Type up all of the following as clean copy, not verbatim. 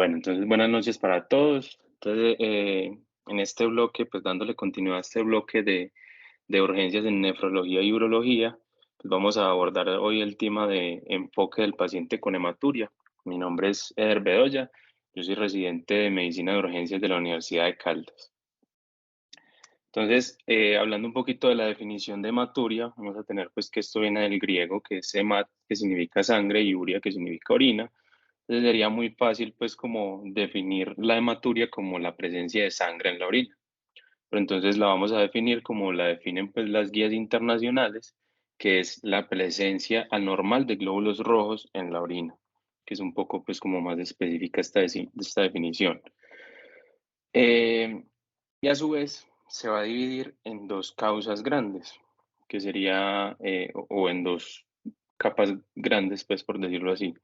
Bueno, entonces buenas noches para todos. Entonces, en este bloque, pues dándole continuidad a este bloque de urgencias en nefrología y urología, pues vamos a abordar hoy el tema de enfoque del paciente con hematuria. Mi nombre es Eder Bedoya, yo soy residente de medicina de urgencias de la Universidad de Caldas. Entonces, hablando un poquito de la definición de hematuria, vamos a tener pues que esto viene del griego, que es hemat, que significa sangre, y uria, que significa orina. Entonces sería muy fácil pues como definir la hematuria como la presencia de sangre en la orina. Pero entonces la vamos a definir como la definen pues las guías internacionales, que es la presencia anormal de glóbulos rojos en la orina, que es un poco pues como más específica esta definición. Eh, y a su vez se va a dividir en dos causas grandes, que sería, o en dos capas grandes, pues por decirlo así,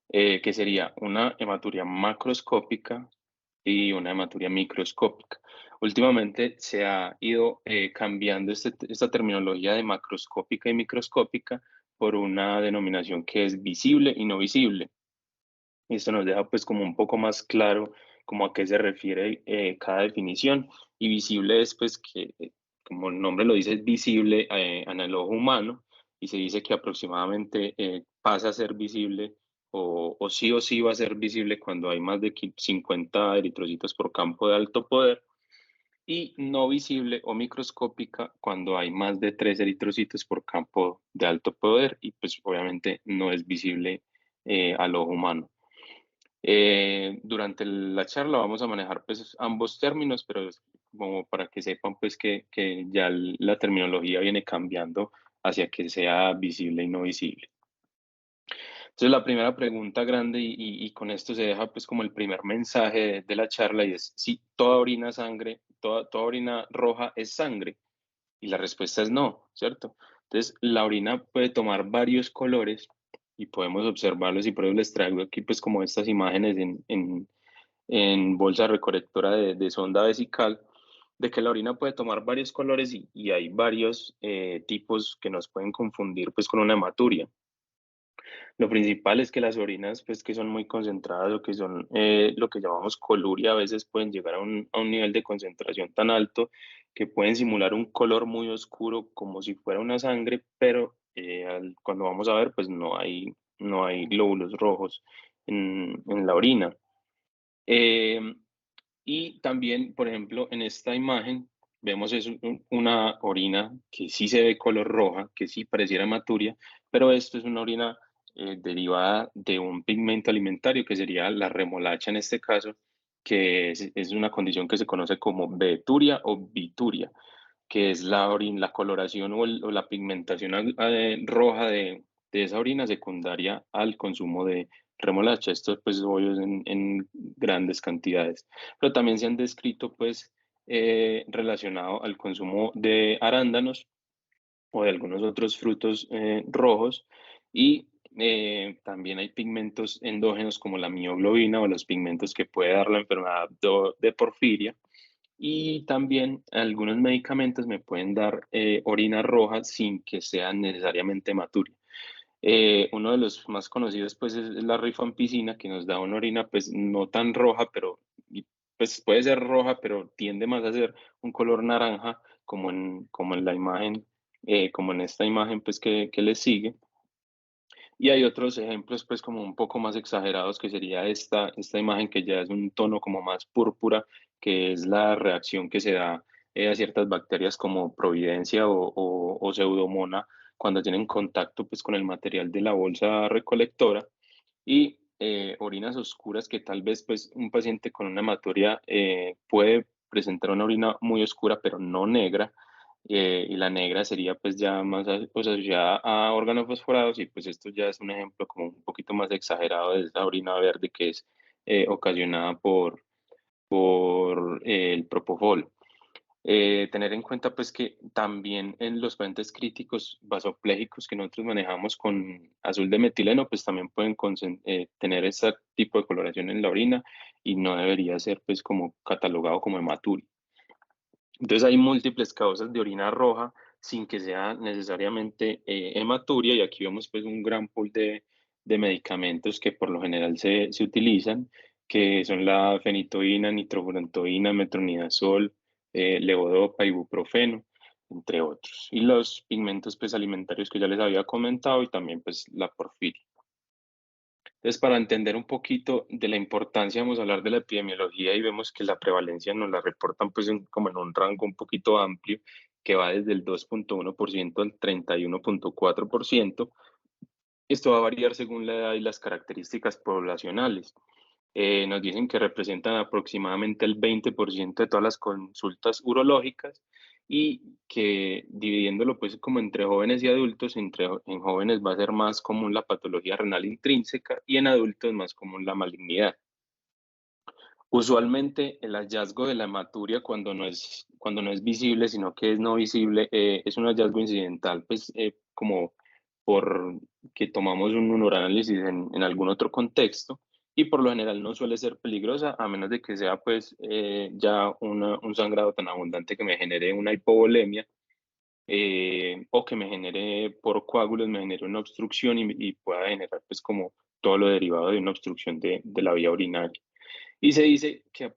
que sería una hematuria macroscópica y una hematuria microscópica. Últimamente se ha ido cambiando esta terminología de macroscópica y microscópica por una denominación que es visible y no visible. Y esto nos deja pues como un poco más claro como a qué se refiere cada definición. Y visible es pues que, como el nombre lo dice, es visible en el ojo humano, y se dice que aproximadamente pasa a ser visible o sí va a ser visible cuando hay más de 50 eritrocitos por campo de alto poder, y no visible o microscópica cuando hay más de 3 eritrocitos por campo de alto poder, y pues obviamente no es visible al ojo humano. Durante la charla vamos a manejar pues ambos términos, pero es como para que sepan pues que ya la terminología viene cambiando hacia que sea visible y no visible. Entonces la primera pregunta grande, y con esto se deja pues como el primer mensaje de la charla, y es si toda orina sangre, toda orina roja es sangre. Y la respuesta es no, ¿cierto? Entonces, la orina puede tomar varios colores y podemos observarlos, y por eso les traigo aquí pues como estas imágenes en bolsa recolectora de sonda vesical, de que la orina puede tomar varios colores, y hay varios tipos que nos pueden confundir pues con una hematuria. Lo principal es que las orinas, pues que son muy concentradas, o que son lo que llamamos coluria, a veces pueden llegar a un nivel de concentración tan alto que pueden simular un color muy oscuro como si fuera una sangre, pero cuando vamos a ver, pues no hay glóbulos rojos en la orina. Eh, y también, por ejemplo, en esta imagen vemos una orina que sí se ve color roja, que sí pareciera hematuria, pero esto es una orina derivada de un pigmento alimentario que sería la remolacha en este caso, que es una condición que se conoce como veturia o bituria, que es la coloración o la pigmentación roja de esa orina secundaria al consumo de remolacha. Esto pues obvio es en grandes cantidades, pero también se han descrito pues relacionado al consumo de arándanos o de algunos otros frutos rojos, y también hay pigmentos endógenos como la mioglobina o los pigmentos que puede dar la enfermedad de porfiria, y también algunos medicamentos me pueden dar orina roja sin que sea necesariamente hematuria. Uno de los más conocidos pues es la rifampicina, que nos da una orina pues no tan roja, pues puede ser roja, pero tiende más a ser un color naranja, como en la imagen, como en esta imagen pues que le sigue. Y hay otros ejemplos pues como un poco más exagerados, que sería esta imagen, que ya es un tono como más púrpura, que es la reacción que se da a ciertas bacterias como Providencia o Pseudomonas cuando tienen contacto pues con el material de la bolsa recolectora, y orinas oscuras que tal vez pues un paciente con una hematuria puede presentar una orina muy oscura pero no negra, y la negra sería pues ya más pues, asociada a órganos fosforados, y pues esto ya es un ejemplo como un poquito más exagerado de esa orina verde que es ocasionada por el propofol. Tener en cuenta pues que también en los pacientes críticos vasopléjicos que nosotros manejamos con azul de metileno, pues también pueden tener ese tipo de coloración en la orina, y no debería ser pues como catalogado como hematuria. Entonces hay múltiples causas de orina roja sin que sea necesariamente hematuria, y aquí vemos pues un gran pool de medicamentos que por lo general se utilizan, que son la fenitoína, nitrofurantoína, metronidazol, levodopa, ibuprofeno, entre otros. Y los pigmentos pues, alimentarios que ya les había comentado y también pues, la porfiria. Entonces, para entender un poquito de la importancia, vamos a hablar de la epidemiología y vemos que la prevalencia nos la reportan pues como en un rango un poquito amplio que va desde el 2.1% al 31.4%. Esto va a variar según la edad y las características poblacionales. Nos dicen que representan aproximadamente el 20% de todas las consultas urológicas y que dividiéndolo pues como entre jóvenes y adultos, en jóvenes va a ser más común la patología renal intrínseca y en adultos más común la malignidad. Usualmente el hallazgo de la hematuria cuando no es visible, sino que es no visible, es un hallazgo incidental, pues como por que tomamos un uroanálisis en algún otro contexto y por lo general no suele ser peligrosa a menos de que sea pues ya un sangrado tan abundante que me genere una hipovolemia o que me genere por coágulos, me genere una obstrucción y pueda generar pues como todo lo derivado de una obstrucción de la vía urinaria. Y se dice que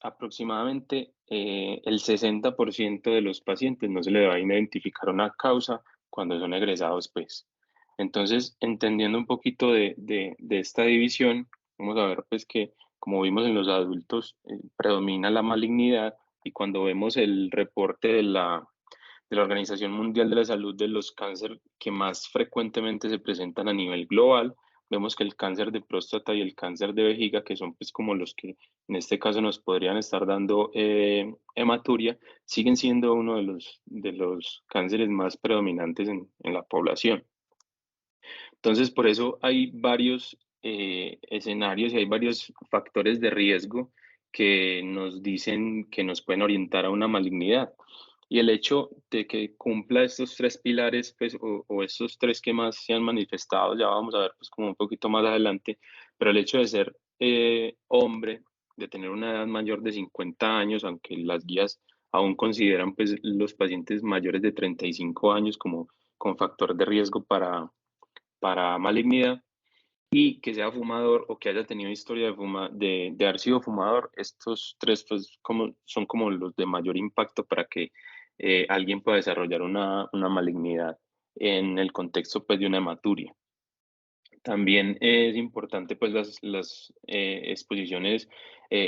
aproximadamente el 60% de los pacientes no se le va a identificar una causa cuando son egresados, pues. Entonces, entendiendo un poquito de esta división, vamos a ver pues que, como vimos en los adultos, predomina la malignidad y cuando vemos el reporte de la Organización Mundial de la Salud de los cánceres que más frecuentemente se presentan a nivel global, vemos que el cáncer de próstata y el cáncer de vejiga, que son pues como los que en este caso nos podrían estar dando hematuria, siguen siendo uno de los cánceres más predominantes en la población. Entonces, por eso hay varios escenarios y hay varios factores de riesgo que nos dicen que nos pueden orientar a una malignidad. Y el hecho de que cumpla estos tres pilares, pues, o estos tres que más se han manifestado, ya vamos a ver pues como un poquito más adelante, pero el hecho de ser hombre, de tener una edad mayor de 50 años, aunque las guías aún consideran pues los pacientes mayores de 35 años como con factor de riesgo para malignidad, y que sea fumador o que haya tenido historia de haber sido fumador, estos tres pues, son como los de mayor impacto para que alguien pueda desarrollar una malignidad en el contexto pues, de una hematuria. También es importante pues las exposiciones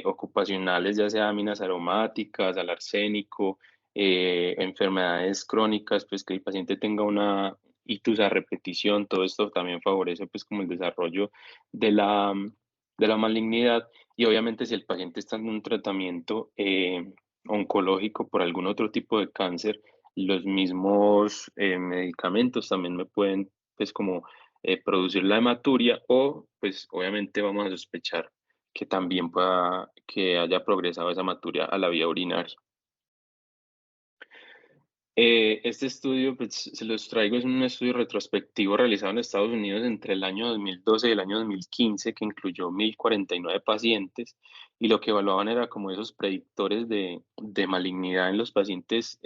ocupacionales, ya sea aminas aromáticas, al arsénico, enfermedades crónicas, pues que el paciente tenga una ictus a repetición, todo esto también favorece pues como el desarrollo de la malignidad y obviamente si el paciente está en un tratamiento oncológico por algún otro tipo de cáncer, los mismos medicamentos también me pueden pues como producir la hematuria o pues obviamente vamos a sospechar que también que haya progresado esa hematuria a la vía urinaria. Este estudio, pues, se los traigo, es un estudio retrospectivo realizado en Estados Unidos entre el año 2012 y el año 2015, que incluyó 1.049 pacientes, y lo que evaluaban era como esos predictores de malignidad en los pacientes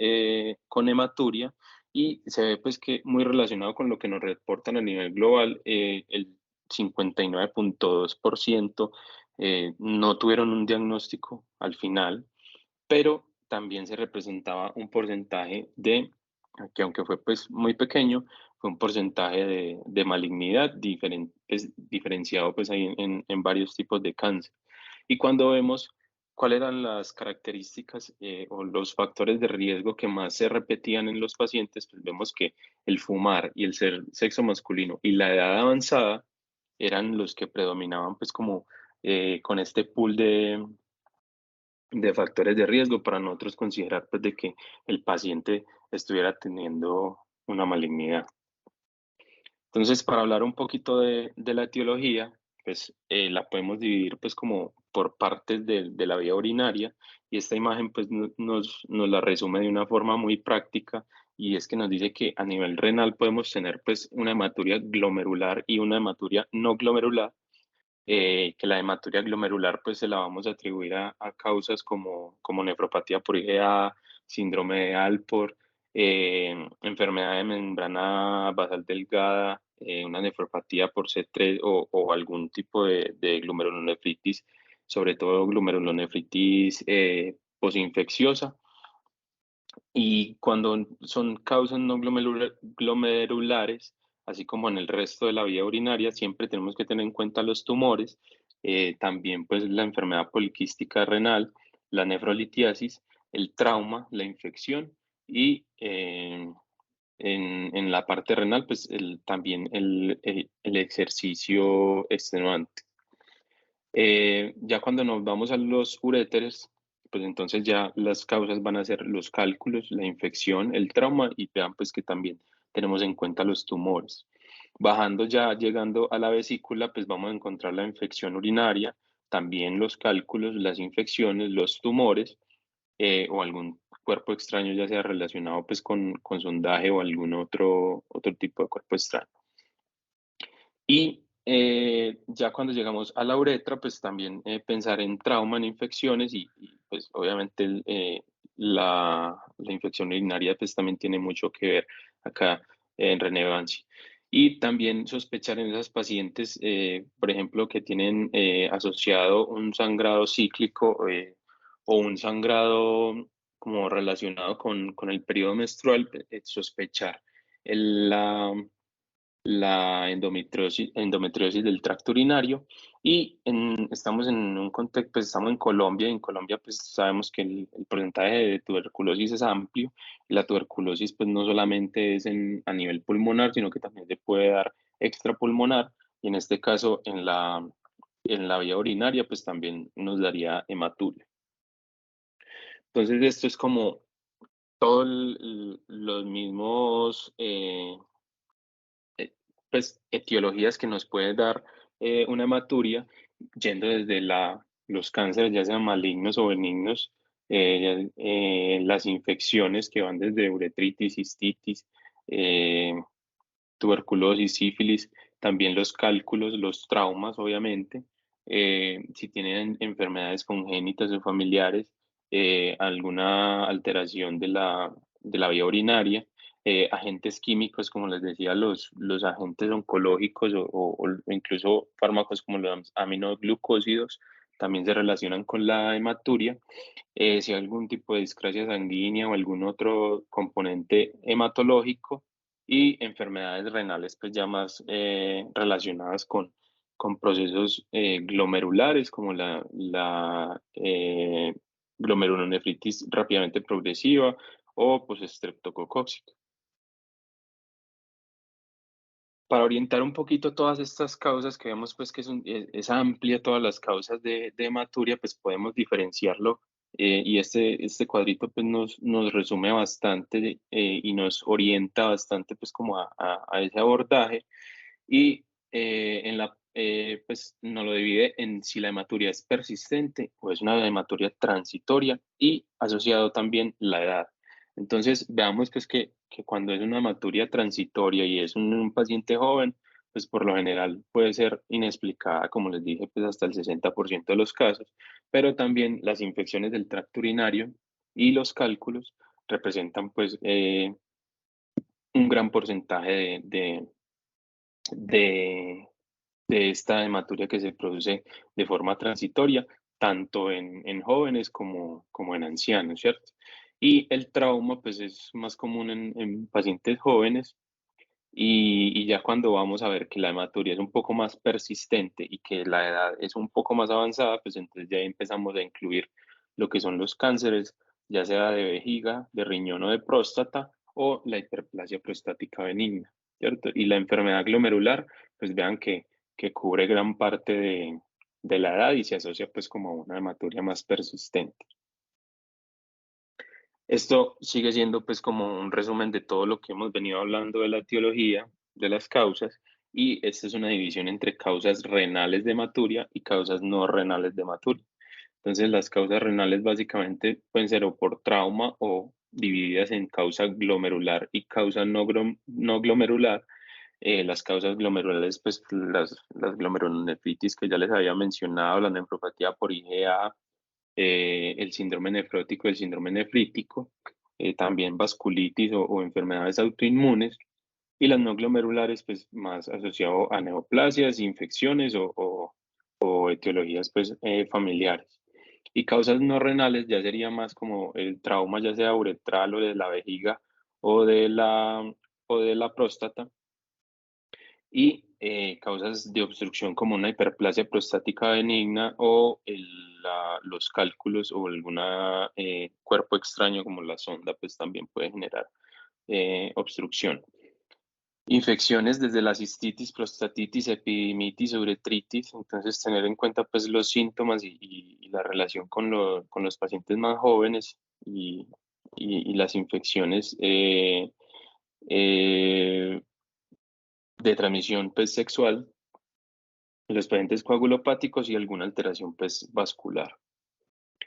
con hematuria, y se ve pues que muy relacionado con lo que nos reportan a nivel global, el 59.2% no tuvieron un diagnóstico al final, pero también se representaba un porcentaje que aunque fue pues muy pequeño, fue un porcentaje de malignidad diferenciado pues ahí en varios tipos de cáncer. Y cuando vemos cuáles eran las características o los factores de riesgo que más se repetían en los pacientes, pues vemos que el fumar y el ser sexo masculino y la edad avanzada eran los que predominaban pues como con este pool de factores de riesgo para nosotros considerar pues, de que el paciente estuviera teniendo una malignidad. Entonces, para hablar un poquito de la etiología, pues la podemos dividir pues como por partes de la vía urinaria y esta imagen pues nos la resume de una forma muy práctica y es que nos dice que a nivel renal podemos tener pues una hematuria glomerular y una hematuria no glomerular, que la hematuria glomerular pues se la vamos a atribuir a causas como nefropatía por IgA, síndrome de Alport, enfermedad de membrana basal delgada, una nefropatía por C3 o algún tipo de glomerulonefritis sobre todo glomerulonefritis posinfecciosa. Y cuando son causas no glomerulares, así como en el resto de la vía urinaria, siempre tenemos que tener en cuenta los tumores, también pues la enfermedad poliquística renal, la nefrolitiasis, el trauma, la infección y en la parte renal, pues también el ejercicio extenuante. Ya cuando nos vamos a los uréteres, pues entonces ya las causas van a ser los cálculos, la infección, el trauma y vean pues que también tenemos en cuenta los tumores. Bajando ya, llegando a la vesícula, pues vamos a encontrar la infección urinaria, también los cálculos, las infecciones, los tumores o algún cuerpo extraño, ya sea relacionado pues con sondaje o algún otro tipo de cuerpo extraño. Y ya cuando llegamos a la uretra, pues también pensar en trauma, en infecciones pues obviamente la infección urinaria pues también tiene mucho que ver acá en relevancia. Y también sospechar en esas pacientes, por ejemplo, que tienen asociado un sangrado cíclico o un sangrado como relacionado con el periodo menstrual, sospechar la endometriosis del tracto urinario y estamos en un contexto, pues estamos en Colombia y en Colombia pues sabemos que el porcentaje de tuberculosis es amplio. La tuberculosis pues no solamente es a nivel pulmonar, sino que también se puede dar extrapulmonar y en este caso en la vía urinaria pues también nos daría hematuria. Entonces esto es como todos los mismos pues, etiologías que nos puede dar una hematuria, yendo desde los cánceres, ya sean malignos o benignos, las infecciones que van desde uretritis, cistitis, eh, tuberculosis, sífilis, también los cálculos, los traumas, obviamente, si tienen enfermedades congénitas o familiares, alguna alteración de la vía urinaria, agentes químicos, como les decía, los agentes oncológicos o incluso fármacos como los aminoglucósidos, también se relacionan con la hematuria. Si hay algún tipo de discrasia sanguínea o algún otro componente hematológico y enfermedades renales, pues ya más relacionadas con procesos glomerulares como la glomerulonefritis rápidamente progresiva o pues estreptococóxica. Para orientar un poquito todas estas causas que vemos pues que es amplia todas las causas de hematuria, pues podemos diferenciarlo y este cuadrito pues nos resume bastante y nos orienta bastante pues como a ese abordaje y pues nos lo divide en si la hematuria es persistente o es una hematuria transitoria y asociado también la edad. Entonces, veamos pues que cuando es una hematuria transitoria y es un paciente joven, pues por lo general puede ser inexplicada, como les dije, pues hasta el 60% de los casos, pero también las infecciones del tracto urinario y los cálculos representan pues un gran porcentaje de, de esta hematuria que se produce de forma transitoria, tanto en jóvenes como en ancianos, ¿cierto? Y el trauma, pues es más común en pacientes jóvenes y ya cuando vamos a ver que la hematuria es un poco más persistente y que la edad es un poco más avanzada, pues entonces ya empezamos a incluir lo que son los cánceres, ya sea de vejiga, de riñón o de próstata, o la hiperplasia prostática benigna, ¿cierto? Y la enfermedad glomerular, pues vean que cubre gran parte de la edad y se asocia pues como a una hematuria más persistente. Esto sigue siendo pues como un resumen de todo lo que hemos venido hablando de la etiología, de las causas, y esta es una división entre causas renales de hematuria y causas no renales de hematuria. Entonces las causas renales básicamente pueden ser o por trauma o divididas en causa glomerular y causa no glomerular. Las causas glomerulares, pues las glomerulonefritis que ya les había mencionado, la nefropatía por IgA, el síndrome nefrótico, el síndrome nefrítico, también vasculitis o enfermedades autoinmunes, y las no glomerulares, pues más asociado a neoplasias, infecciones o o etiologías pues, familiares. Y causas no renales ya sería más como el trauma, ya sea uretral o de la vejiga o o de la próstata, y causas de obstrucción como una hiperplasia prostática benigna o los cálculos o alguna cuerpo extraño como la sonda, pues también puede generar obstrucción. Infecciones desde la cistitis, prostatitis, epidimitis, uretritis, entonces tener en cuenta pues los síntomas y la relación con los pacientes más jóvenes y las infecciones eh, de transmisión pues sexual, los pacientes coagulopáticos y alguna alteración pues vascular.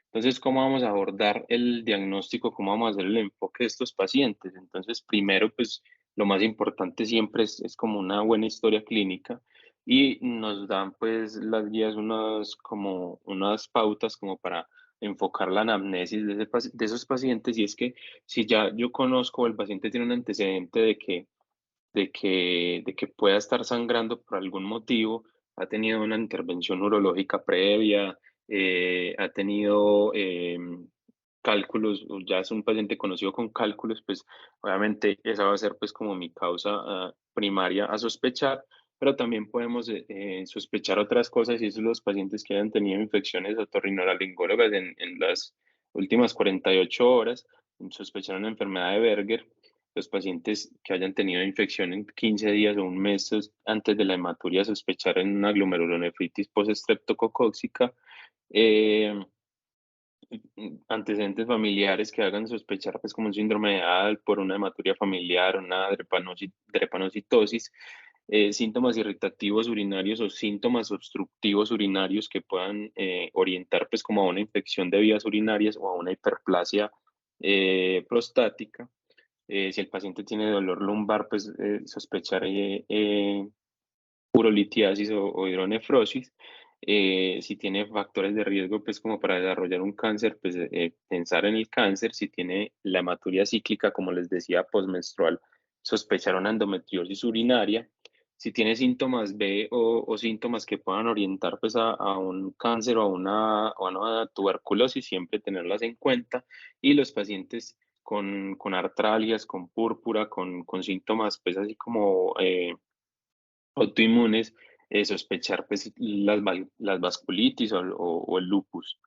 Entonces, ¿cómo vamos a abordar el diagnóstico? ¿Cómo vamos a hacer el enfoque de estos pacientes? Entonces, primero, pues lo más importante siempre es como una buena historia clínica y nos dan pues las guías como unas pautas como para enfocar la anamnesis de esos pacientes. Y es que si ya yo conozco o el paciente tiene un antecedente de que pueda estar sangrando por algún motivo, ha tenido una intervención urológica previa, ha tenido cálculos, o ya es un paciente conocido con cálculos, pues obviamente esa va a ser pues como mi causa primaria a sospechar, pero también podemos sospechar otras cosas y esos son los pacientes que hayan tenido infecciones otorrinolaringólogas en las últimas 48 horas, sospechar una enfermedad de Berger, los pacientes que hayan tenido infección en 15 días o un mes antes de la hematuria, sospechar en una glomerulonefritis postestreptococóxica, eh, antecedentes familiares que hagan sospechar pues como un síndrome de ALP por una hematuria familiar, una drepanocitosis, síntomas irritativos urinarios o síntomas obstructivos urinarios que puedan orientar pues como a una infección de vías urinarias o a una hiperplasia prostática. Si el paciente tiene dolor lumbar, pues sospechar urolitiasis o hidronefrosis. Si tiene factores de riesgo, pues como para desarrollar un cáncer, pues pensar en el cáncer. Si tiene la hematuria cíclica, como les decía, postmenstrual, sospechar una endometriosis urinaria. Si tiene síntomas B o síntomas que puedan orientar pues a un cáncer o a una tuberculosis, siempre tenerlas en cuenta. Y los pacientes con artralgias, con púrpura, con síntomas pues así como autoinmunes, sospechar pues las vasculitis o el lupus.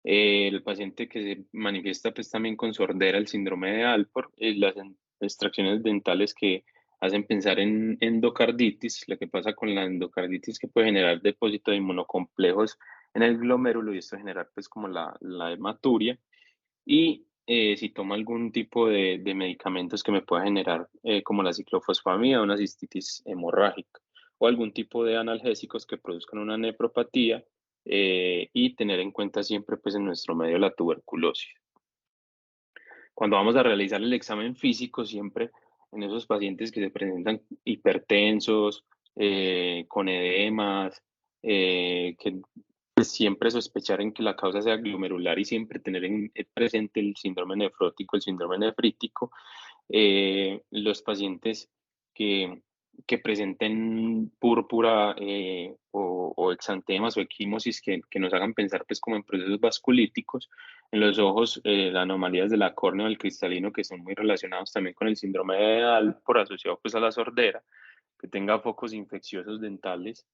El paciente que se manifiesta pues también con sordera, el síndrome de Alport, las extracciones dentales que hacen pensar en endocarditis. Lo que pasa con la endocarditis que puede generar depósito de inmunocomplejos en el glomérulo y esto generar pues como la hematuria. Y si toma algún tipo de medicamentos que me pueda generar, como la ciclofosfamida, una cistitis hemorrágica, o algún tipo de analgésicos que produzcan una nefropatía, y tener en cuenta siempre pues en nuestro medio la tuberculosis. Cuando vamos a realizar el examen físico, siempre en esos pacientes que se presentan hipertensos, con edemas, que pues, siempre sospechar en que la causa sea glomerular y siempre tener presente el síndrome nefrótico, el síndrome nefrítico. Los pacientes que, que presenten púrpura o exantemas o equimosis que nos hagan pensar pues como en procesos vasculíticos. En los ojos, las anomalías de la córnea o del cristalino que son muy relacionados también con el síndrome de Alport asociado pues a la sordera, que tenga focos infecciosos dentales.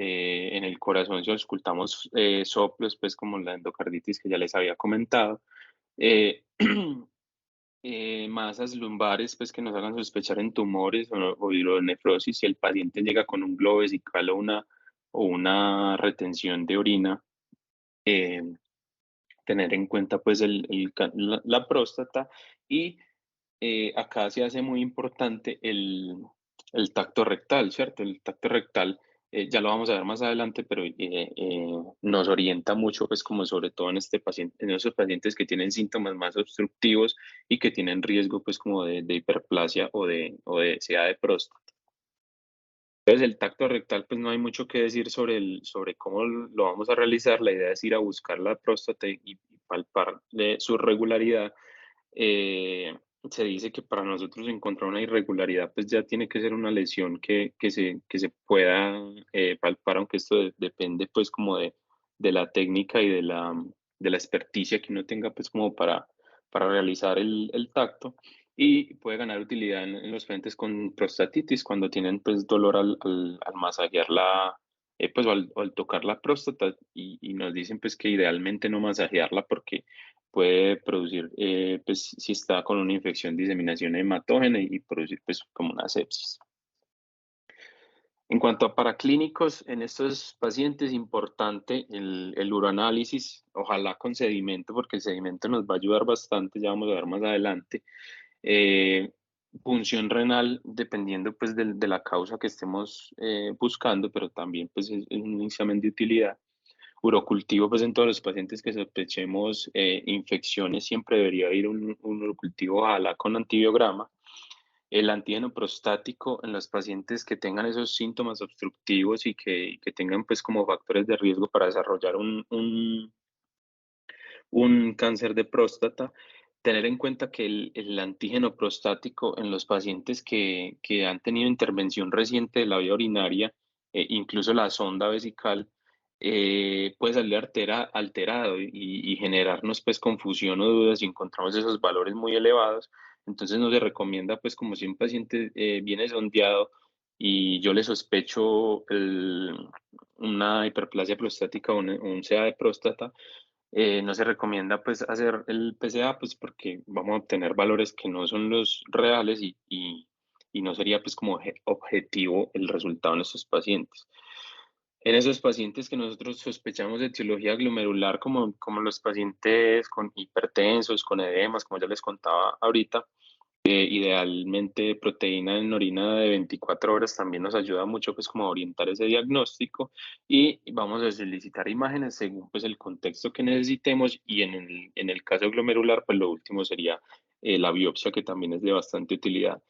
En el corazón si auscultamos soplos pues como la endocarditis que ya les había comentado. Eh, masas lumbares pues que nos hagan sospechar en tumores o hidronefrosis si el paciente llega con un globo vesical o una retención de orina. eh, Tener en cuenta pues la próstata y acá se hace muy importante el tacto rectal, ¿cierto? El tacto rectal, ya lo vamos a ver más adelante, pero nos orienta mucho, pues como sobre todo en este paciente, en esos pacientes que tienen síntomas más obstructivos y que tienen riesgo, pues como de hiperplasia o de sea de próstata. Entonces, el tacto rectal, pues no hay mucho que decir sobre cómo lo vamos a realizar. La idea es ir a buscar la próstata y palpar su regularidad. se dice que para nosotros encontrar una irregularidad, pues ya tiene que ser una lesión que se pueda palpar, aunque esto depende pues como de la técnica y de la experticia que uno tenga pues como para realizar el tacto, y puede ganar utilidad en los pacientes con prostatitis cuando tienen pues dolor al masajear pues o al tocar la próstata, y nos dicen pues que idealmente no masajearla porque puede producir, pues si está con una infección, diseminación hematógena y producir pues como una sepsis. En cuanto a paraclínicos, en estos pacientes importante el uroanálisis, ojalá con sedimento, porque el sedimento nos va a ayudar bastante, ya vamos a ver más adelante. Eh, Función renal, dependiendo pues de la causa que estemos buscando, pero también pues es un examen de utilidad. Urocultivo, pues en todos los pacientes que sospechemos infecciones, siempre debería ir un urocultivo, ojalá con antibiograma. El antígeno prostático en los pacientes que tengan esos síntomas obstructivos y que tengan pues como factores de riesgo para desarrollar un cáncer de próstata. Tener en cuenta que el antígeno prostático en los pacientes que han tenido intervención reciente de la vía urinaria, incluso la sonda vesical, puede salir alterado y generarnos pues confusión o dudas si encontramos esos valores muy elevados. Entonces no se recomienda pues como si un paciente viene sondeado y yo le sospecho una hiperplasia prostática o un CA de próstata, no se recomienda pues hacer el PSA pues porque vamos a obtener valores que no son los reales y no sería pues como objetivo el resultado en estos pacientes. En esos pacientes que nosotros sospechamos de etiología glomerular, como los pacientes con hipertensos, con edemas, como ya les contaba ahorita, idealmente proteína en orina de 24 horas también nos ayuda mucho pues como a orientar ese diagnóstico, y vamos a solicitar imágenes según pues el contexto que necesitemos, y en el caso glomerular pues lo último sería la biopsia, que también es de bastante utilidad.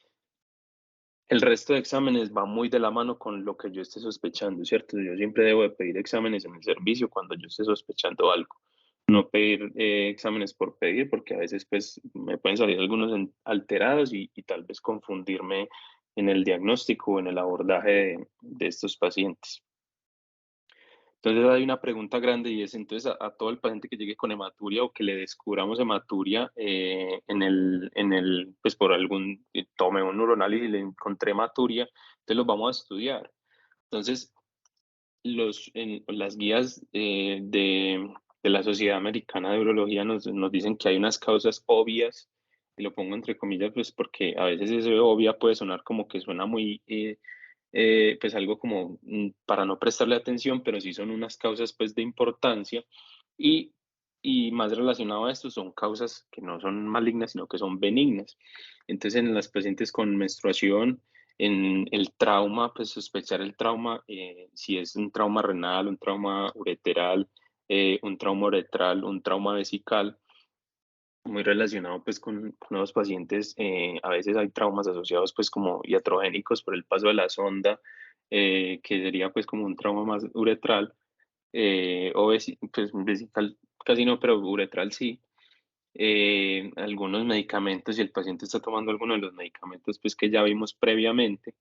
El resto de exámenes va muy de la mano con lo que yo esté sospechando, ¿cierto? Yo siempre debo de pedir exámenes en el servicio cuando yo esté sospechando algo. No pedir exámenes por pedir, porque a veces pues me pueden salir algunos alterados y tal vez confundirme en el diagnóstico o en el abordaje de estos pacientes. Entonces hay una pregunta grande, y es entonces a todo el paciente que llegue con hematuria o que le descubramos hematuria pues por algún, tome un uroanálisis y le encontré hematuria, entonces los vamos a estudiar. Entonces, en las guías de la Sociedad Americana de Urología nos dicen que hay unas causas obvias, y lo pongo entre comillas, pues porque a veces ese obvia puede sonar como que suena muy, pues algo como para no prestarle atención, pero sí son unas causas pues de importancia, y, y más relacionado a esto son causas que no son malignas, sino que son benignas. Entonces, en las pacientes con menstruación, en el trauma, pues sospechar el trauma, si es un trauma renal, un trauma ureteral, un trauma uretral, un trauma vesical, muy relacionado pues con los pacientes. A veces hay traumas asociados pues como iatrogénicos por el paso de la sonda, que sería pues como un trauma más uretral, o pues vesical casi no, pero uretral sí. Algunos medicamentos, si el paciente está tomando alguno de los medicamentos pues que ya vimos previamente,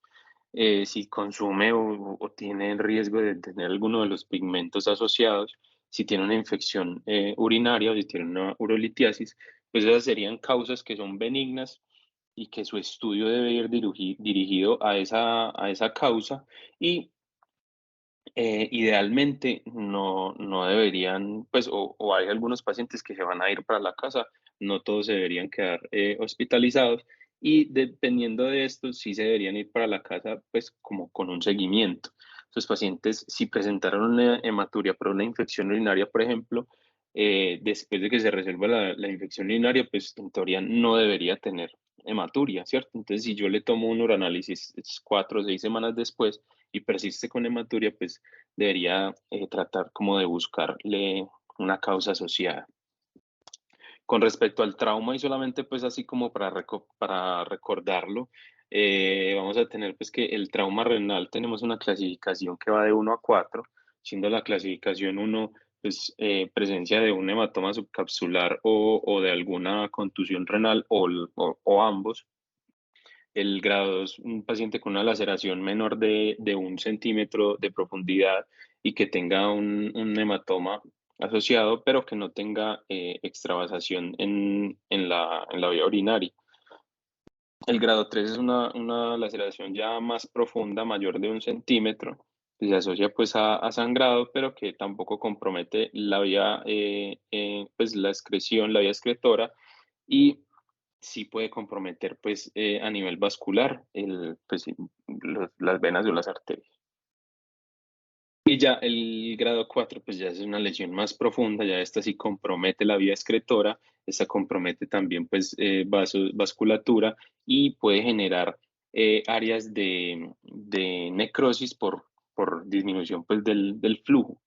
si consume o tiene el riesgo de tener alguno de los pigmentos asociados, si tiene una infección urinaria o si tiene una urolitiasis, pues esas serían causas que son benignas y que su estudio debe ir dirigido a esa causa, y idealmente no deberían, pues, o hay algunos pacientes que se van a ir para la casa, no todos se deberían quedar hospitalizados, y dependiendo de esto, sí se deberían ir para la casa, pues, como con un seguimiento. Los pacientes, si presentaron una hematuria por una infección urinaria, por ejemplo, después de que se resuelva la infección urinaria, pues, en teoría no debería tener hematuria, ¿cierto? Entonces, si yo le tomo un uranálisis 4 o 6 semanas después y persiste con hematuria, pues debería tratar como de buscarle una causa asociada. Con respecto al trauma, y solamente pues así como para recordarlo, vamos a tener pues que el trauma renal tenemos una clasificación que va de 1 a 4, siendo la clasificación 1 pues, presencia de un hematoma subcapsular o de alguna contusión renal o ambos. El grado 2, un paciente con una laceración menor de 1 centímetro de profundidad y que tenga un hematoma asociado, pero que no tenga extravasación en la vía urinaria. El grado 3 es una laceración ya más profunda, mayor de 1 centímetro, que se asocia pues a sangrado, pero que tampoco compromete la vía, pues la excreción, la vía excretora, y sí puede comprometer pues a nivel vascular pues, sí, las venas o las arterias. Y ya el grado 4 pues ya es una lesión más profunda, ya esta sí compromete la vía excretora, esta compromete también pues vasculatura y puede generar áreas de necrosis por disminución pues del flujo.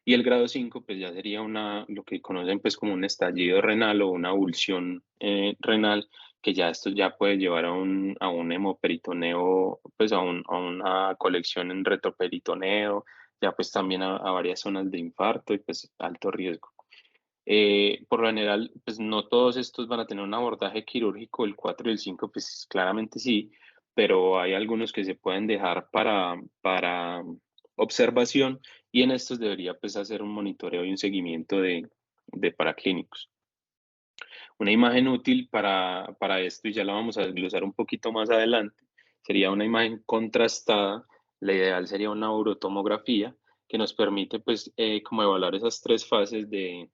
Y el grado 5 pues ya sería lo que conocen pues como un estallido renal o una avulsión renal, que ya esto ya puede llevar a un hemoperitoneo, pues a una colección en retroperitoneo, ya pues también a varias zonas de infarto y pues alto riesgo. Por lo general, pues no todos estos van a tener un abordaje quirúrgico, el 4 y el 5 pues claramente sí, pero hay algunos que se pueden dejar para observación, y en estos debería pues hacer un monitoreo y un seguimiento de paraclínicos. Una imagen útil para esto, y ya la vamos a desglosar un poquito más adelante, sería una imagen contrastada. La ideal sería una urotomografía que nos permite pues como evaluar esas tres fases de,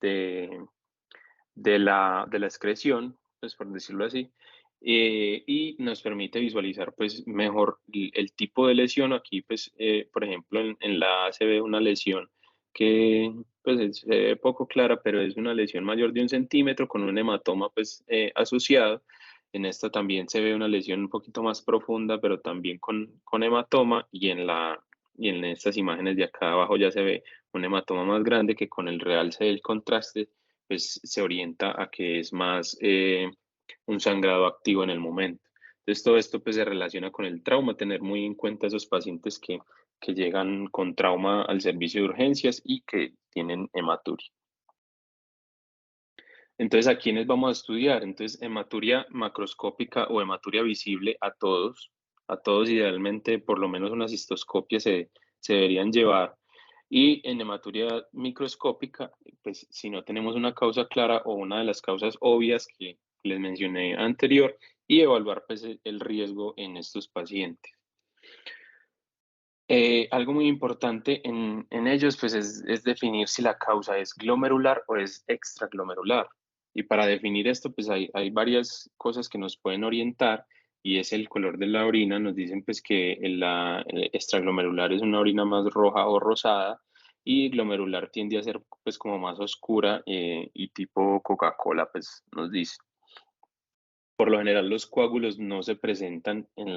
de la excreción, pues por decirlo así, y nos permite visualizar pues mejor el tipo de lesión. Aquí pues, por ejemplo, en la A se ve una lesión que pues se ve poco clara, pero es una lesión mayor de 1 centímetro con un hematoma pues asociado. En esta también se ve una lesión un poquito más profunda, pero también con hematoma, y en estas imágenes de acá abajo ya se ve un hematoma más grande que con el realce del contraste pues se orienta a que es más un sangrado activo en el momento. Entonces todo esto pues se relaciona con el trauma, tener muy en cuenta esos pacientes que llegan con trauma al servicio de urgencias y que tienen hematuria. Entonces, ¿a quiénes vamos a estudiar? Entonces, hematuria macroscópica o hematuria visible a todos idealmente por lo menos una cistoscopia se deberían llevar. Y en hematuria microscópica, pues si no tenemos una causa clara o una de las causas obvias que les mencioné anterior, y evaluar pues el riesgo en estos pacientes. Algo muy importante en ellos pues es definir si la causa es glomerular o es extraglomerular. Y para definir esto pues hay varias cosas que nos pueden orientar, y es el color de la orina. Nos dicen pues que el extraglomerular es una orina más roja o rosada, y glomerular tiende a ser pues como más oscura y tipo Coca-Cola pues nos dice. Por lo general, los coágulos no se presentan en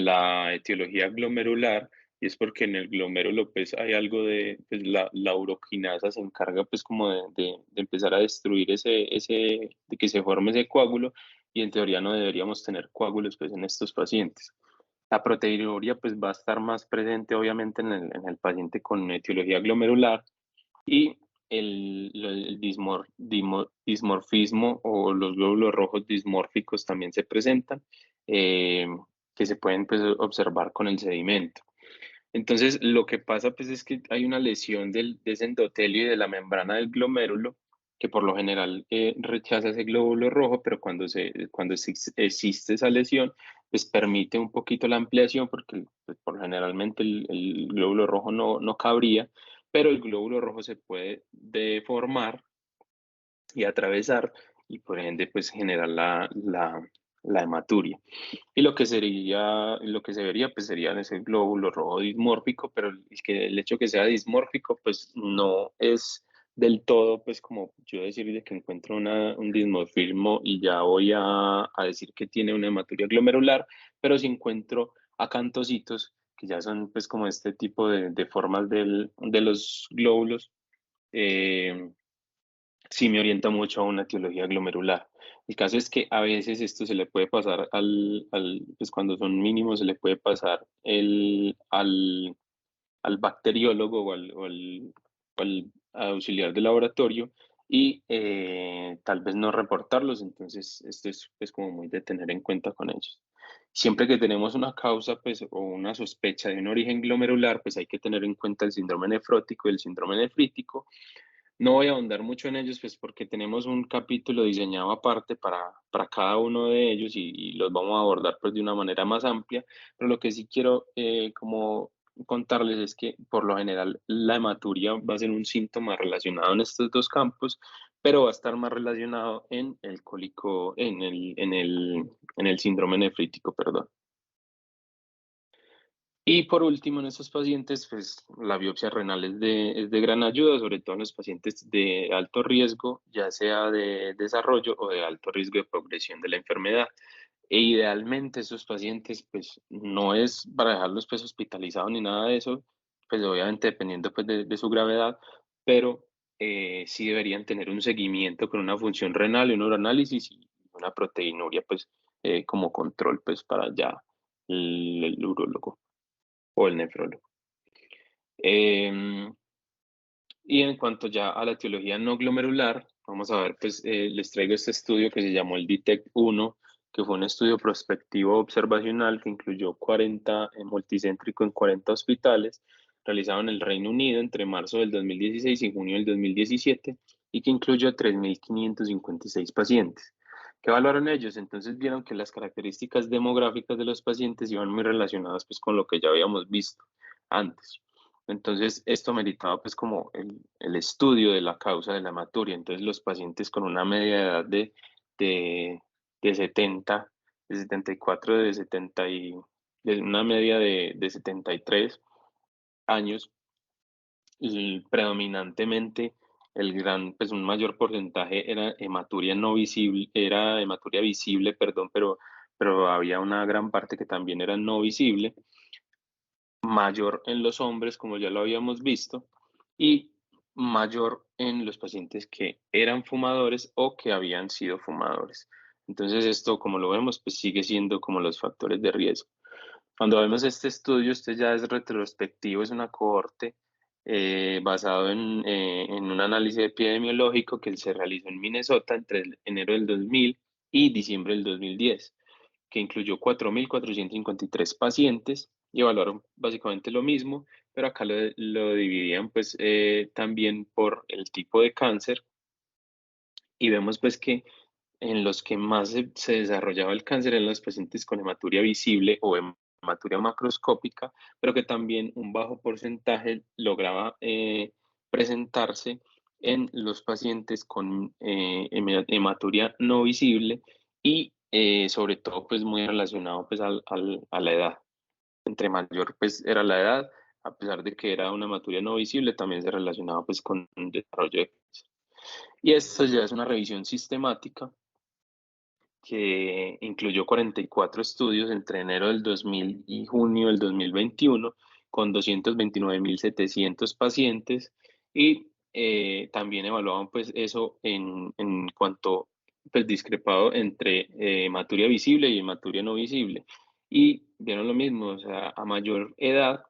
la etiología glomerular, y es porque en el glomérulo pues hay algo pues la uroquinasa se encarga pues como de empezar a destruir de que se forme ese coágulo, y en teoría no deberíamos tener coágulos pues en estos pacientes. La proteinuria pues va a estar más presente obviamente en el paciente con etiología glomerular, y el dismorfismo o los glóbulos rojos dismórficos también se presentan, eh, que se pueden pues, observar con el sedimento. Entonces, lo que pasa pues es que hay una lesión de ese endotelio y de la membrana del glomérulo, que por lo general rechaza ese glóbulo rojo, pero cuando existe esa lesión, pues permite un poquito la ampliación, porque pues, por generalmente el glóbulo rojo no cabría, pero el glóbulo rojo se puede deformar y atravesar, y por ende pues generar la hematuria. Y lo que se vería, pues sería ese glóbulo rojo dismórfico, pero el hecho que sea dismórfico, pues no es del todo, pues como yo decir de que encuentro un dismorfismo y ya voy a decir que tiene una hematuria glomerular, pero si encuentro acantocitos, que ya son pues como este tipo de formas de los glóbulos, eh, sí me orienta mucho a una etiología glomerular. El caso es que a veces esto se le puede pasar pues cuando son mínimos, se le puede pasar al bacteriólogo o al al auxiliar de laboratorio y tal vez no reportarlos. Entonces, esto es como muy de tener en cuenta con ellos. Siempre que tenemos una causa pues, o una sospecha de un origen glomerular, pues hay que tener en cuenta el síndrome nefrótico y el síndrome nefrítico. No voy a ahondar mucho en ellos, pues porque tenemos un capítulo diseñado aparte para cada uno de ellos y los vamos a abordar pues de una manera más amplia, pero lo que sí quiero como contarles es que por lo general la hematuria va a ser un síntoma relacionado en estos dos campos, pero va a estar más relacionado en el cólico, en el síndrome nefrítico, perdón. Y por último, en estos pacientes, pues la biopsia renal es de gran ayuda, sobre todo en los pacientes de alto riesgo, ya sea de desarrollo o de alto riesgo de progresión de la enfermedad. E idealmente esos pacientes, pues no es para dejarlos pues hospitalizados ni nada de eso, pues obviamente dependiendo pues de su gravedad, pero sí deberían tener un seguimiento con una función renal y un uroanálisis y una proteinuria pues como control pues para ya el urólogo o el nefrólogo. Em, y en cuanto ya a la etiología no glomerular, vamos a ver, pues les traigo este estudio que se llamó el DETECT-1, que fue un estudio prospectivo observacional que incluyó 40, multicéntrico en 40 hospitales, realizado en el Reino Unido entre marzo del 2016 y junio del 2017, y que incluyó 3.556 pacientes. ¿Qué valoraron ellos? Entonces vieron que las características demográficas de los pacientes iban muy relacionadas pues, con lo que ya habíamos visto antes. Entonces, esto meritaba pues como el estudio de la causa de la hematuria. Entonces, los pacientes con una media edad de, de 70, de 74, de 70 y de una media de 73 años, y predominantemente pues un mayor porcentaje era hematuria no visible, era hematuria visible, perdón, pero había una gran parte que también era no visible, mayor en los hombres, como ya lo habíamos visto, y mayor en los pacientes que eran fumadores o que habían sido fumadores. Entonces esto, como lo vemos, pues sigue siendo como los factores de riesgo. Cuando vemos este estudio, este ya es retrospectivo, es una cohorte basado en un análisis epidemiológico que se realizó en Minnesota entre enero del 2000 y diciembre del 2010, que incluyó 4.453 pacientes y evaluaron básicamente lo mismo, pero acá lo dividían pues también por el tipo de cáncer y vemos pues que en los que más se desarrollaba el cáncer eran los pacientes con hematuria visible o hematuria macroscópica, pero que también un bajo porcentaje lograba presentarse en los pacientes con hematuria no visible y sobre todo pues muy relacionado pues a la edad. Entre mayor pues era la edad, a pesar de que era una hematuria no visible, también se relacionaba pues con un desarrollo de cáncer. Y esto ya es una revisión sistemática que incluyó 44 estudios entre enero del 2000 y junio del 2021 con 229.700 pacientes y también evaluaban pues eso en cuanto pues discrepado entre hematuria visible y hematuria no visible y vieron lo mismo, o sea, a mayor edad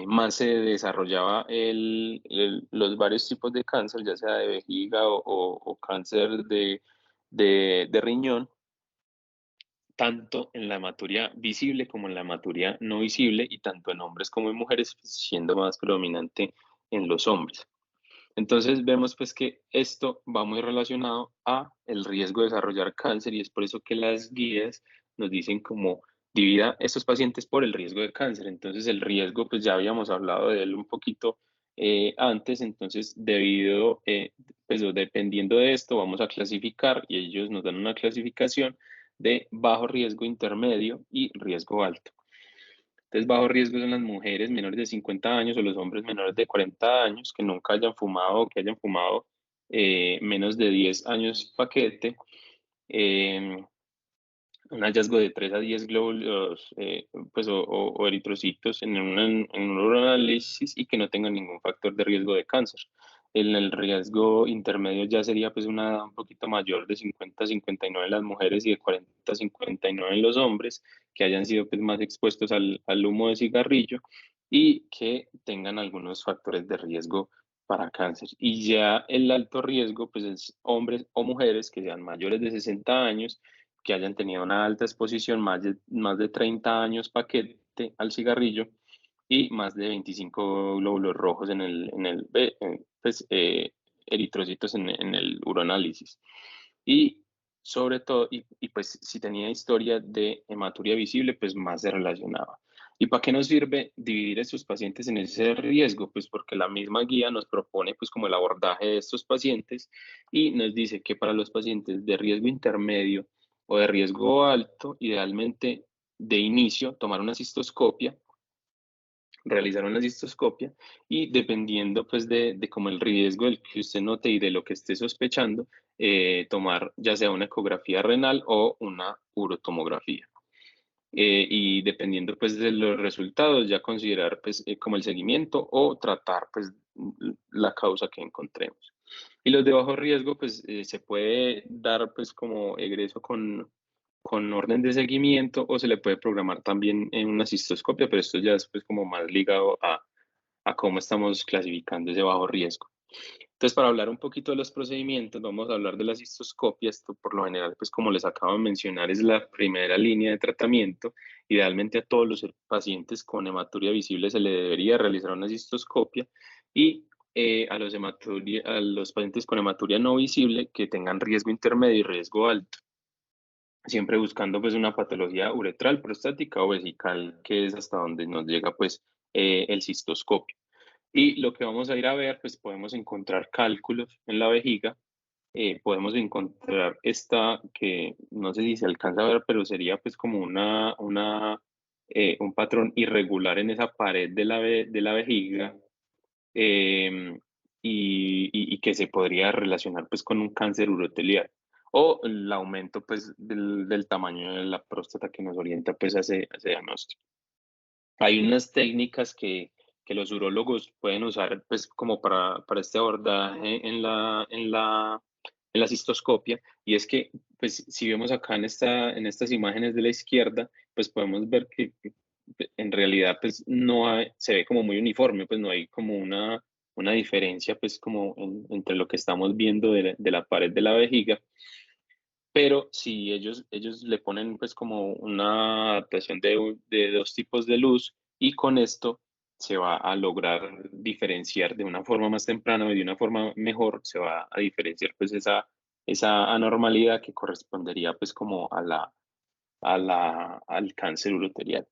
más se desarrollaba los varios tipos de cáncer, ya sea de vejiga o cáncer de riñón, tanto en la hematuria visible como en la hematuria no visible y tanto en hombres como en mujeres, pues, siendo más predominante en los hombres. Entonces vemos pues que esto va muy relacionado a el riesgo de desarrollar cáncer y es por eso que las guías nos dicen como divida estos pacientes por el riesgo de cáncer. Entonces el riesgo pues ya habíamos hablado de él un poquito antes, entonces pues dependiendo de esto vamos a clasificar y ellos nos dan una clasificación de bajo riesgo, intermedio y riesgo alto. Entonces, bajo riesgo son las mujeres menores de 50 años o los hombres menores de 40 años que nunca hayan fumado o que hayan fumado menos de 10 años paquete, eh, un hallazgo de 3 a 10 glóbulos pues, o eritrocitos en un uroanálisis y que no tengan ningún factor de riesgo de cáncer. En el riesgo intermedio ya sería pues una edad un poquito mayor de 50 a 59 en las mujeres y de 40 a 59 en los hombres que hayan sido pues más expuestos al humo de cigarrillo y que tengan algunos factores de riesgo para cáncer. Y ya el alto riesgo, pues es hombres o mujeres que sean mayores de 60 años, que hayan tenido una alta exposición, más de 30 años paquete al cigarrillo y más de 25 glóbulos rojos pues, eritrocitos en el uroanálisis. Y sobre todo, pues si tenía historia de hematuria visible, pues más se relacionaba. ¿Y para qué nos sirve dividir a estos pacientes en ese riesgo? Pues porque la misma guía nos propone pues como el abordaje de estos pacientes y nos dice que para los pacientes de riesgo intermedio o de riesgo alto, idealmente de inicio, tomar una cistoscopia, realizar una cistoscopia y dependiendo pues de como el riesgo del que usted note y de lo que esté sospechando, tomar ya sea una ecografía renal o una urotomografía. Y dependiendo pues de los resultados, ya considerar pues como el seguimiento o tratar pues la causa que encontremos. Y los de bajo riesgo pues se puede dar pues como egreso con orden de seguimiento o se le puede programar también en una cistoscopia, pero esto ya es pues como más ligado a cómo estamos clasificando ese bajo riesgo. Entonces, para hablar un poquito de los procedimientos, vamos a hablar de la cistoscopia. Esto, por lo general, pues como les acabo de mencionar, es la primera línea de tratamiento. Idealmente a todos los pacientes con hematuria visible se le debería realizar una cistoscopia y a los pacientes con hematuria no visible que tengan riesgo intermedio y riesgo alto, siempre buscando pues una patología uretral, prostática o vesical, que es hasta donde nos llega pues el cistoscopio. Y lo que vamos a ir a ver, pues podemos encontrar cálculos en la vejiga, podemos encontrar esta que no sé si se alcanza a ver, pero sería pues como un patrón irregular en esa pared de la vejiga, eh, y que se podría relacionar pues con un cáncer urotelial o el aumento pues del tamaño de la próstata que nos orienta pues a ese diagnóstico. Hay unas técnicas que los urólogos pueden usar pues como para este abordaje en la cistoscopia, y es que pues si vemos acá en estas imágenes de la izquierda, pues podemos ver que en realidad pues se ve como muy uniforme, pues no hay como una diferencia pues como entre lo que estamos viendo de la pared de la vejiga, pero si ellos le ponen pues como una adaptación de dos tipos de luz y con esto se va a lograr diferenciar de una forma más temprana y de una forma mejor, se va a diferenciar pues esa anormalidad que correspondería pues como al cáncer uroterial.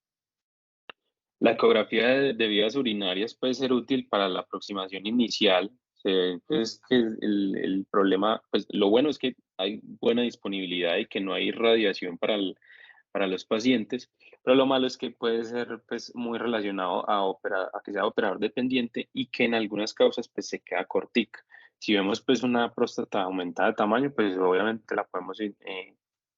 La ecografía de vías urinarias puede ser útil para la aproximación inicial. Es que el problema, pues lo bueno es que hay buena disponibilidad y que no hay radiación para los pacientes, pero lo malo es que puede ser pues muy relacionado a que sea operador dependiente y que en algunas causas pues se queda cortica. Si vemos pues una próstata aumentada de tamaño, pues obviamente la podemos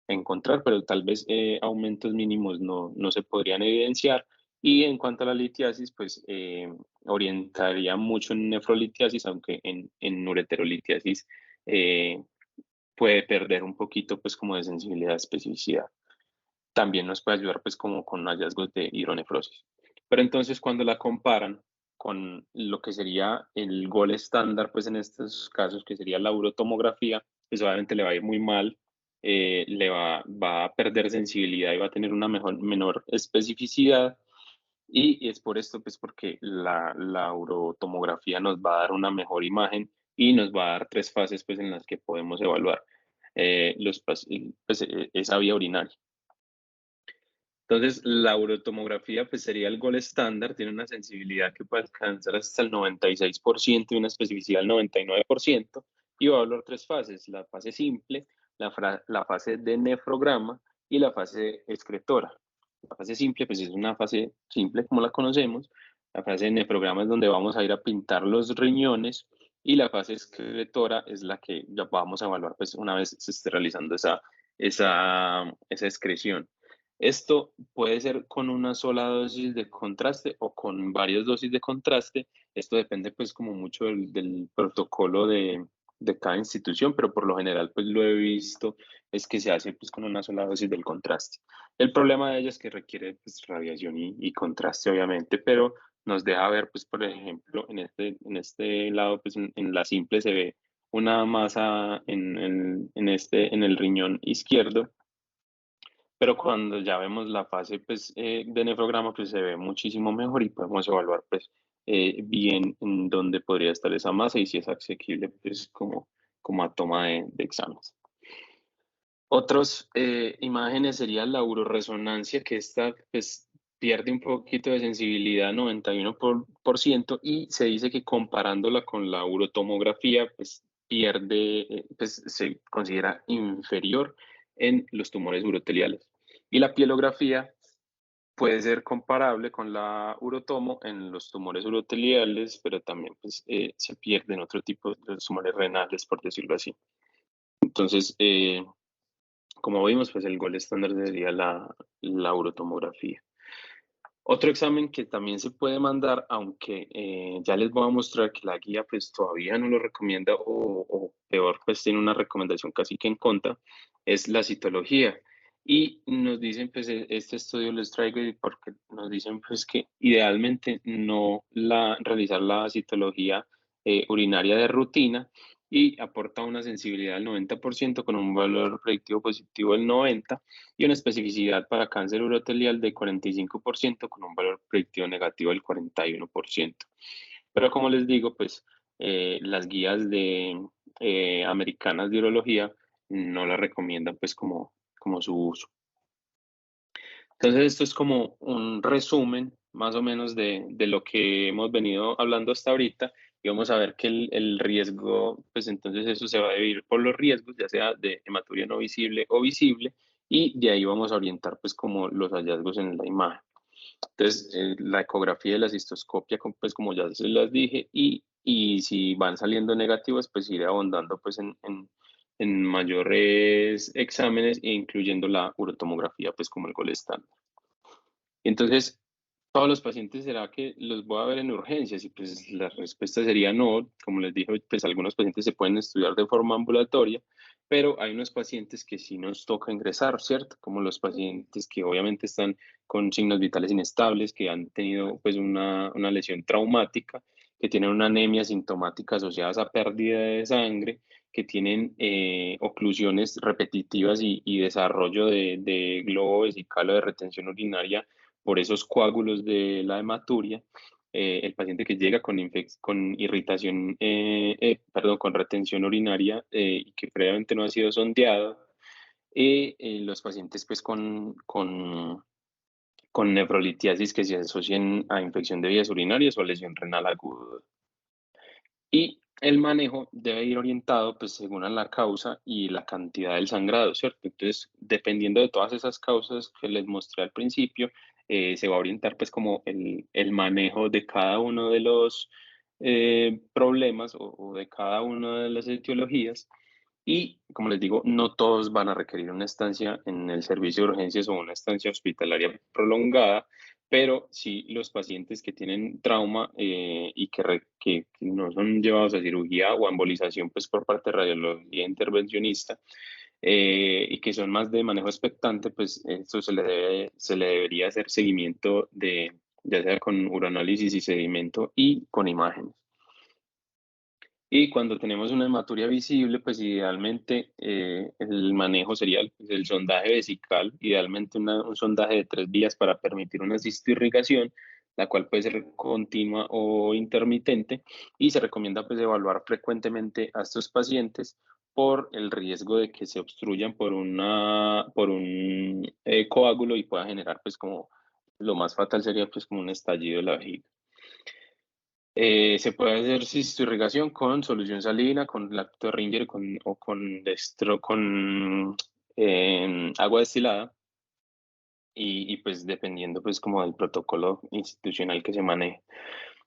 encontrar, pero tal vez aumentos mínimos no se podrían evidenciar. Y en cuanto a la litiasis, pues orientaría mucho en nefrolitiasis, aunque en ureterolitiasis eh, puede perder un poquito pues como de sensibilidad, especificidad. También nos puede ayudar pues como con hallazgos de hidronefrosis. Pero entonces cuando la comparan con lo que sería el gol estándar, pues en estos casos, que sería la urotomografía, pues obviamente le va a ir muy mal, va a perder sensibilidad y va a tener una menor especificidad. Y es por esto, pues porque la urotomografía nos va a dar una mejor imagen y nos va a dar tres fases pues en las que podemos evaluar esa vía urinaria. Entonces, la urotomografía pues sería el gol estándar, tiene una sensibilidad que puede alcanzar hasta el 96% y una especificidad del 99%, y va a evaluar tres fases: la fase simple, la fase de nefrograma y la fase excretora. La fase simple pues es una fase simple como la conocemos, la fase de nefrograma es donde vamos a ir a pintar los riñones, y la fase excretora es la que ya vamos a evaluar pues una vez se esté realizando esa excreción. Esto puede ser con una sola dosis de contraste o con varias dosis de contraste. Esto depende pues como mucho del protocolo de cada institución, pero por lo general pues lo he visto es que se hace pues con una sola dosis del contraste. El problema de ello es que requiere pues radiación y contraste obviamente, pero nos deja ver, pues, por ejemplo, en este lado, pues, en la simple se ve una masa en el riñón izquierdo, pero cuando ya vemos la fase, pues, de nefrograma, pues, se ve muchísimo mejor y podemos evaluar, pues, bien en dónde podría estar esa masa y si es asequible, pues, como a toma de exámenes. Otros imágenes sería la uroresonancia, que esta pues pierde un poquito de sensibilidad, 91%, y se dice que comparándola con la urotomografía, pues pierde, pues se considera inferior en los tumores uroteliales. Y la pielografía puede ser comparable con la urotomo en los tumores uroteliales, pero también pues, se pierden otro tipo de tumores renales, por decirlo así. Entonces, como vimos, pues el gol estándar sería la urotomografía. Otro examen que también se puede mandar, aunque ya les voy a mostrar que la guía pues todavía no lo recomienda o peor pues tiene una recomendación casi que en contra, es la citología. Y nos dicen pues este estudio les traigo porque nos dicen pues que idealmente no realizar la citología urinaria de rutina y aporta una sensibilidad del 90% con un valor predictivo positivo del 90% y una especificidad para cáncer urotelial de 45% con un valor predictivo negativo del 41%. Pero como les digo, pues las guías americanas de urología no la recomiendan pues como su uso. Entonces esto es como un resumen más o menos de lo que hemos venido hablando hasta ahorita y vamos a ver que el riesgo, pues entonces eso se va a dividir por los riesgos, ya sea de hematuria no visible o visible, y de ahí vamos a orientar pues como los hallazgos en la imagen. Entonces, la ecografía y la cistoscopia, pues como ya se las dije, y si van saliendo negativas, pues ir abondando pues en mayores exámenes, incluyendo la urotomografía, pues como el gol estándar. Entonces, todos los pacientes, ¿será que los voy a ver en urgencias? Y pues la respuesta sería no. Como les dije, pues algunos pacientes se pueden estudiar de forma ambulatoria, pero hay unos pacientes que sí nos toca ingresar, ¿cierto? Como los pacientes que obviamente están con signos vitales inestables, que han tenido pues una lesión traumática, que tienen una anemia sintomática asociada a pérdida de sangre, que tienen oclusiones repetitivas y desarrollo de globo vesical o de retención urinaria por esos coágulos de la hematuria, el paciente que llega con irritación, perdón, con retención urinaria y que previamente no ha sido sondeado, y los pacientes pues con nefrolitiasis que se asocian a infección de vías urinarias o lesión renal aguda. Y el manejo debe ir orientado pues según a la causa y la cantidad del sangrado, ¿cierto? Entonces, dependiendo de todas esas causas que les mostré al principio, se va a orientar pues como el manejo de cada uno de los problemas o de cada una de las etiologías. Y como les digo, no todos van a requerir una estancia en el servicio de urgencias o una estancia hospitalaria prolongada, pero sí los pacientes que tienen trauma y que no son llevados a cirugía o a embolización pues, por parte de radiología intervencionista y que son más de manejo expectante, pues esto se le debería hacer seguimiento ya sea con uroanálisis y sedimento y con imágenes. Y cuando tenemos una hematuria visible, pues idealmente el manejo sería el sondaje vesical, idealmente un sondaje de 3 días para permitir una cistoirrigación, la cual puede ser continua o intermitente, y se recomienda pues evaluar frecuentemente a estos pacientes por el riesgo de que se obstruyan por un coágulo y pueda generar pues como lo más fatal sería pues como un estallido de la vejiga. Se puede hacer cistoirrigación con solución salina, con lacto Ringer o con agua destilada y pues dependiendo pues como del protocolo institucional que se maneje.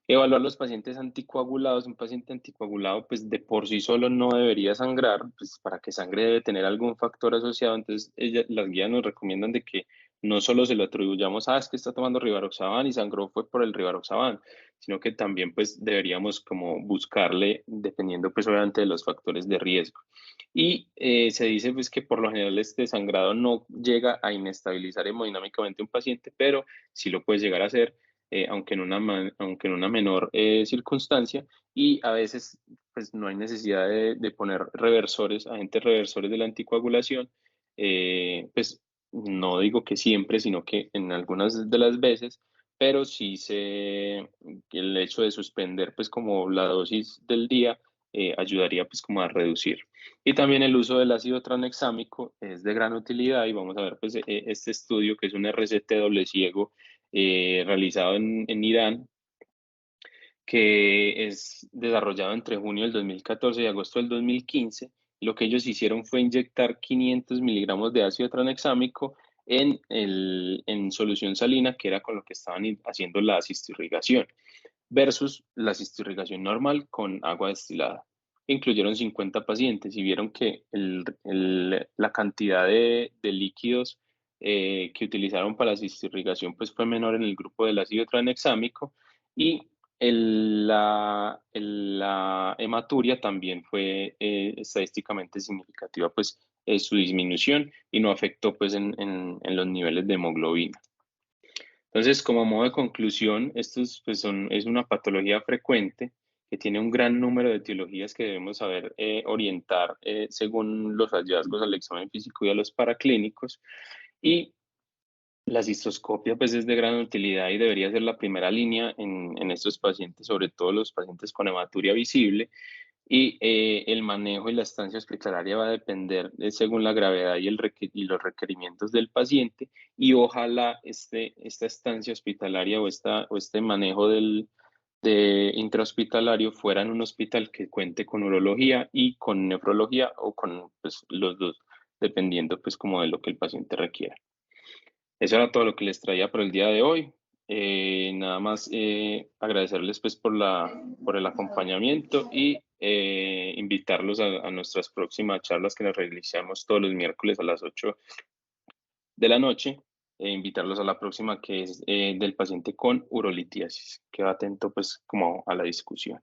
Evaluar los pacientes anticoagulados. Un paciente anticoagulado pues de por sí solo no debería sangrar, pues para que sangre debe tener algún factor asociado. Entonces las guías nos recomiendan de que no solo se lo atribuyamos a es que está tomando Rivaroxaban y sangró fue por el Rivaroxaban, sino que también pues deberíamos como buscarle dependiendo pues obviamente de los factores de riesgo. Y se dice pues que por lo general este sangrado no llega a inestabilizar hemodinámicamente un paciente, pero sí lo puede llegar a hacer aunque en una menor circunstancia, y a veces pues no hay necesidad de poner reversores, agentes reversores de la anticoagulación, pues no digo que siempre, sino que en algunas de las veces, pero sí el hecho de suspender pues como la dosis del día ayudaría pues como a reducir. Y también el uso del ácido tranexámico es de gran utilidad y vamos a ver pues este estudio que es un RCT doble ciego realizado en Irán, que es desarrollado entre junio del 2014 y agosto del 2015. Lo que ellos hicieron fue inyectar 500 miligramos de ácido tranexámico en solución salina, que era con lo que estaban haciendo la cistirrigación, versus la cistirrigación normal con agua destilada. Incluyeron 50 pacientes y vieron que la cantidad de líquidos que utilizaron para la cistirrigación pues, fue menor en el grupo del ácido tranexámico, y la hematuria también fue estadísticamente significativa, pues su disminución, y no afectó pues en los niveles de hemoglobina. Entonces, como modo de conclusión, pues es una patología frecuente que tiene un gran número de etiologías que debemos saber orientar según los hallazgos al examen físico y a los paraclínicos. Y la cistoscopia pues es de gran utilidad y debería ser la primera línea en estos pacientes, sobre todo los pacientes con hematuria visible, y el manejo y la estancia hospitalaria va a depender según la gravedad y los requerimientos del paciente, y ojalá esta estancia hospitalaria o este manejo de intrahospitalario fuera en un hospital que cuente con urología y con nefrología, o con pues, los dos, dependiendo pues como de lo que el paciente requiera. Eso era todo lo que les traía por el día de hoy. Nada más agradecerles pues por el acompañamiento, y invitarlos a nuestras próximas charlas que nos realizamos todos los miércoles a las 8 de la noche. Invitarlos a la próxima, que es del paciente con urolitiasis. Queda atento pues como a la discusión.